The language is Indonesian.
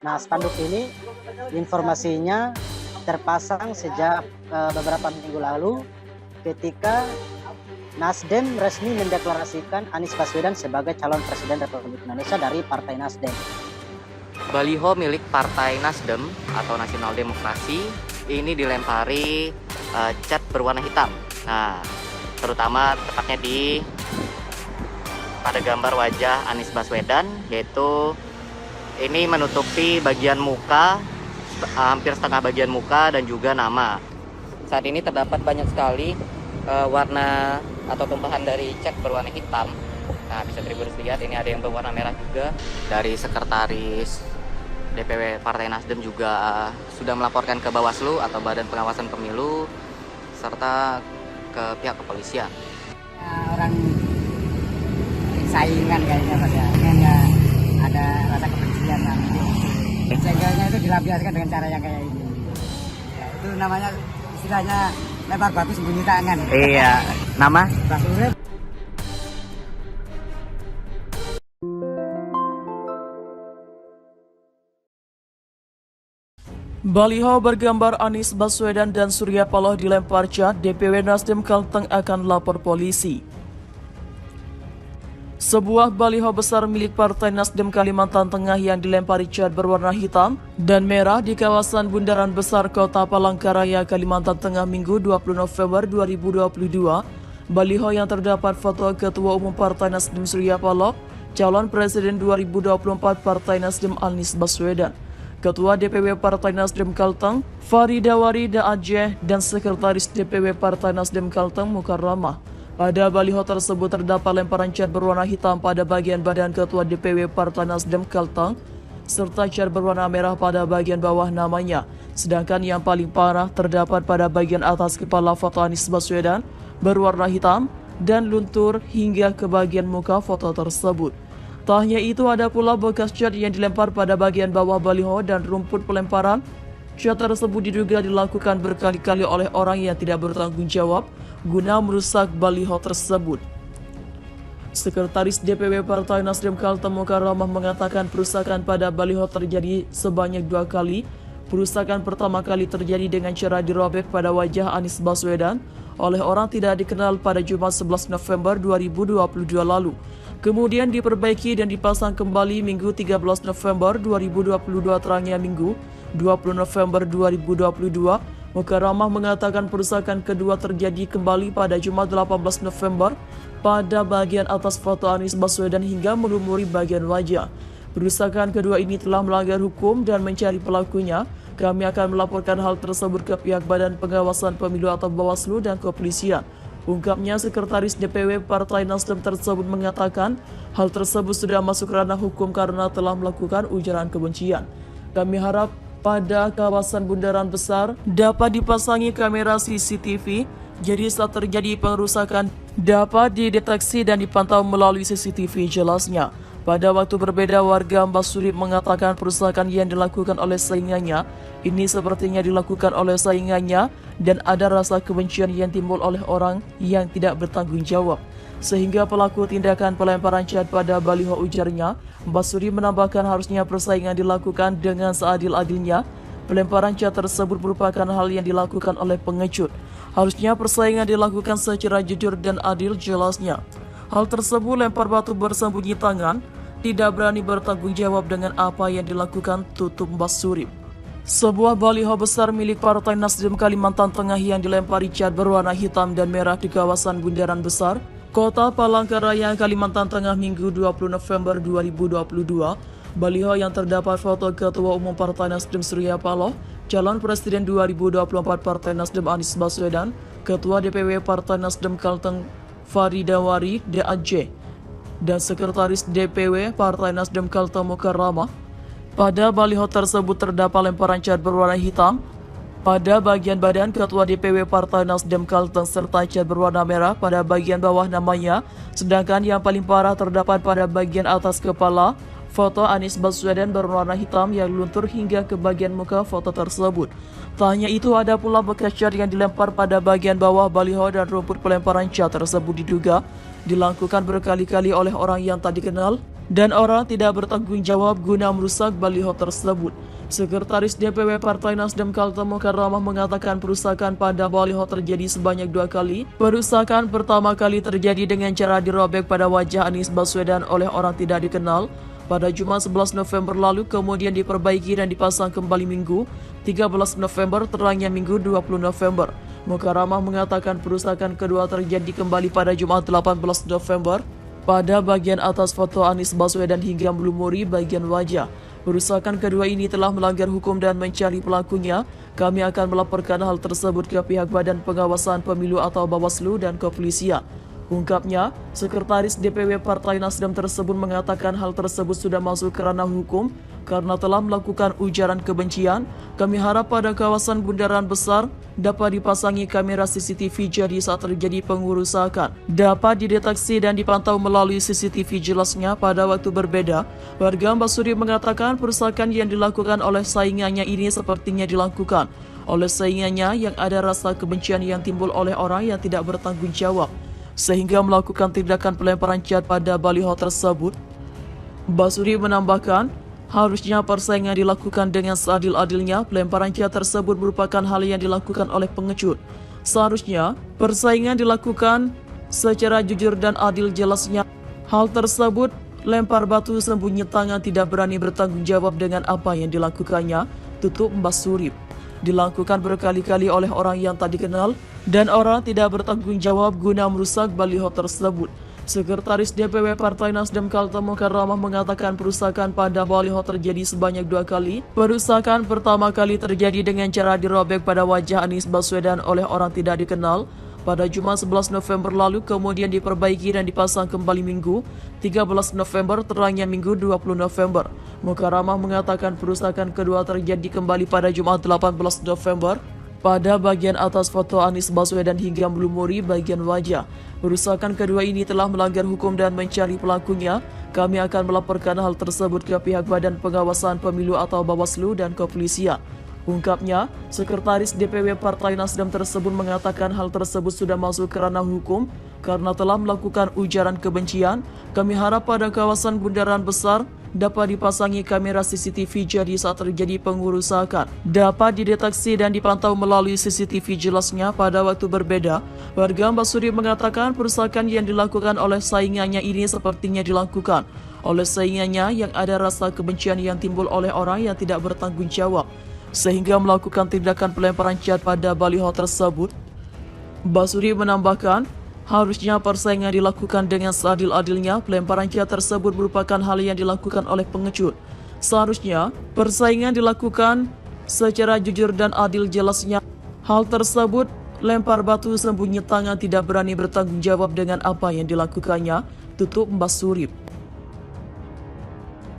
Nah, spanduk ini informasinya terpasang sejak beberapa minggu lalu ketika Nasdem resmi mendeklarasikan Anies Baswedan sebagai calon presiden Republik Indonesia dari Partai Nasdem. Baliho milik Partai Nasdem atau Nasional Demokrasi ini dilempari cat berwarna hitam. Nah, terutama tepatnya pada gambar wajah Anies Baswedan, yaitu ini menutupi bagian muka, hampir setengah bagian muka dan juga nama. Saat ini terdapat banyak sekali warna atau tumpahan dari cat berwarna hitam. Nah, bisa Tribuners lihat ini ada yang berwarna merah juga. Dari sekretaris DPW Partai Nasdem juga sudah melaporkan ke Bawaslu atau Badan Pengawasan Pemilu serta ke pihak kepolisian. Orang saingan kayaknya pada ada rasa kebencian lah. Jengganya itu dilampiaskan dengan cara yang kayak ini. Ya, itu namanya istilahnya lempar batu sembunyi tangan. Iya, nama? Bas Urip. Baliho bergambar Anies Baswedan dan Surya Paloh dilempar cat, DPW Nasdem Kalteng akan lapor polisi. Sebuah baliho besar milik Partai Nasdem Kalimantan Tengah yang dilempari cat berwarna hitam dan merah di kawasan Bundaran Besar Kota Palangkaraya, Kalimantan Tengah Minggu 20 November 2022. Baliho yang terdapat foto Ketua Umum Partai Nasdem Surya Paloh, calon Presiden 2024 Partai Nasdem Anies Baswedan, Ketua DPW Partai Nasdem Kalteng Faridawari Aceh, dan Sekretaris DPW Partai Nasdem Kalteng Mukarramah. Pada baliho tersebut terdapat lemparan cat berwarna hitam pada bagian badan Ketua DPW Partai Nasdem Kalteng serta cat berwarna merah pada bagian bawah namanya. Sedangkan yang paling parah terdapat pada bagian atas kepala foto Anies Baswedan berwarna hitam dan luntur hingga ke bagian muka foto tersebut. Tak hanya itu, ada pula bekas cat yang dilempar pada bagian bawah baliho dan rumput pelemparan. Cat tersebut diduga dilakukan berkali-kali oleh orang yang tidak bertanggung jawab guna merusak baliho tersebut. Sekretaris DPW Partai Nasdem Kalteng Mukarramah mengatakan perusakan pada baliho terjadi sebanyak 2 kali. Perusakan pertama kali terjadi dengan cara dirobek pada wajah Anies Baswedan oleh orang tidak dikenal pada Jumat 11 November 2022 lalu. Kemudian diperbaiki dan dipasang kembali Minggu 13 November 2022, terangnya Minggu 20 November 2022. Mukarramah mengatakan perusakan kedua terjadi kembali pada Jumat 18 November pada bagian atas foto Anies Baswedan hingga melumuri bagian wajah. Perusakan kedua ini telah melanggar hukum dan mencari pelakunya. Kami akan melaporkan hal tersebut ke pihak Badan Pengawasan Pemilu atau Bawaslu dan kepolisian. Ungkapnya, Sekretaris DPW Partai Nasdem tersebut mengatakan hal tersebut sudah masuk ranah hukum karena telah melakukan ujaran kebencian. Kami harap pada kawasan Bundaran Besar dapat dipasangi kamera CCTV, jadi saat terjadi pengerusakan dapat dideteksi dan dipantau melalui CCTV, jelasnya. Pada waktu berbeda, warga Mbak Surip mengatakan perusakan yang dilakukan oleh saingannya ini sepertinya dilakukan oleh saingannya dan ada rasa kebencian yang timbul oleh orang yang tidak bertanggung jawab sehingga pelaku tindakan pelemparan cat pada baliho, ujarnya. Mbak Suri menambahkan harusnya persaingan dilakukan dengan seadil-adilnya. Pelemparan cat tersebut merupakan hal yang dilakukan oleh pengecut. Harusnya persaingan dilakukan secara jujur dan adil, jelasnya. Hal tersebut lempar batu bersembunyi tangan, tidak berani bertanggung jawab dengan apa yang dilakukan, tutup Mbak Surip. Sebuah baliho besar milik Partai Nasdem Kalimantan Tengah yang dilempari cat berwarna hitam dan merah di kawasan Bundaran Besar Kota Palangkaraya, Kalimantan Tengah Minggu 20 November 2022. Baliho yang terdapat foto Ketua Umum Partai Nasdem Surya Paloh, calon Presiden 2024 Partai Nasdem Anies Baswedan, Ketua DPW Partai Nasdem Kalteng Faridawari Aceh, dan Sekretaris DPW Partai Nasdem Kalteng Mukarramah. Pada baliho tersebut terdapat lemparan cat berwarna hitam pada bagian badan Ketua DPW Partai Nasdem Kalteng serta cat berwarna merah pada bagian bawah namanya. Sedangkan yang paling parah terdapat pada bagian atas kepala foto Anies Baswedan berwarna hitam yang luntur hingga ke bagian muka foto tersebut. Tak hanya itu, ada pula bekas cat yang dilempar pada bagian bawah baliho dan rumput pelemparan cat tersebut diduga dilakukan berkali-kali oleh orang yang tak dikenal dan orang tidak bertanggung jawab guna merusak baliho tersebut. Sekretaris DPW Partai Nasdem Kaltemo Karamah mengatakan perusakan pada baliho terjadi sebanyak 2 kali. Perusakan pertama kali terjadi dengan cara dirobek pada wajah Anies Baswedan oleh orang tidak dikenal pada Jumat 11 November lalu, kemudian diperbaiki dan dipasang kembali Minggu 13 November, terangnya Minggu 20 November. Mukaramah mengatakan perusakan kedua terjadi kembali pada Jumat 18 November pada bagian atas foto Anies Baswedan hingga melumuri bagian wajah. Perusakan kedua ini telah melanggar hukum dan mencari pelakunya. Kami akan melaporkan hal tersebut ke pihak Badan Pengawasan Pemilu atau Bawaslu dan kepolisian. Ungkapnya, Sekretaris DPW Partai Nasdem tersebut mengatakan hal tersebut sudah masuk ke ranah hukum karena telah melakukan ujaran kebencian. Kami harap pada kawasan Bundaran Besar dapat dipasangi kamera CCTV jadi saat terjadi pengurusakan dapat dideteksi dan dipantau melalui CCTV jelasnya pada waktu berbeda. Warga Mbasuri mengatakan perusakan yang dilakukan oleh saingannya ini sepertinya dilakukan oleh saingannya yang ada rasa kebencian yang timbul oleh orang yang tidak bertanggung jawab, sehingga melakukan tindakan pelemparan cat pada baliho tersebut. Basuri menambahkan, harusnya persaingan dilakukan dengan seadil-adilnya. Pelemparan cat tersebut merupakan hal yang dilakukan oleh pengecut. Seharusnya persaingan dilakukan secara jujur dan adil, jelasnya. Hal tersebut, lempar batu sembunyi tangan, tidak berani bertanggung jawab dengan apa yang dilakukannya, tutup Basuri. Dilakukan berkali-kali oleh orang yang tak dikenal dan orang tidak bertanggung jawab guna merusak baliho tersebut. Sekretaris DPW Partai Nasdem Kaltemo Karamah mengatakan perusakan pada baliho terjadi sebanyak 2 kali. Perusakan pertama kali terjadi dengan cara dirobek pada wajah Anies Baswedan oleh orang tidak dikenal pada Jumat 11 November lalu, kemudian diperbaiki dan dipasang kembali Minggu 13 November, terangnya Minggu 20 November. Mukaramah mengatakan perusakan kedua terjadi kembali pada Jumat 18 November pada bagian atas foto Anies Baswedan hingga melumuri bagian wajah. Perusakan kedua ini telah melanggar hukum dan mencari pelakunya. Kami akan melaporkan hal tersebut ke pihak Badan Pengawasan Pemilu atau Bawaslu dan kepolisian. Ungkapnya, Sekretaris DPW Partai Nasdem tersebut mengatakan hal tersebut sudah masuk ke ranah hukum karena telah melakukan ujaran kebencian. Kami harap pada kawasan Bundaran Besar dapat dipasangi kamera CCTV jadi saat terjadi pengurusakan dapat dideteksi dan dipantau melalui CCTV, jelasnya pada waktu berbeda. Warga Mbasuri mengatakan perusakan yang dilakukan oleh saingannya ini sepertinya dilakukan oleh saingannya yang ada rasa kebencian yang timbul oleh orang yang tidak bertanggung jawab, sehingga melakukan tindakan pelemparan cat pada baliho tersebut. Basuri menambahkan, harusnya persaingan dilakukan dengan seadil-adilnya. Pelemparan cat tersebut merupakan hal yang dilakukan oleh pengecut. Seharusnya persaingan dilakukan secara jujur dan adil, jelasnya. Hal tersebut, lempar batu sembunyi tangan, tidak berani bertanggung jawab dengan apa yang dilakukannya, tutup Basuri.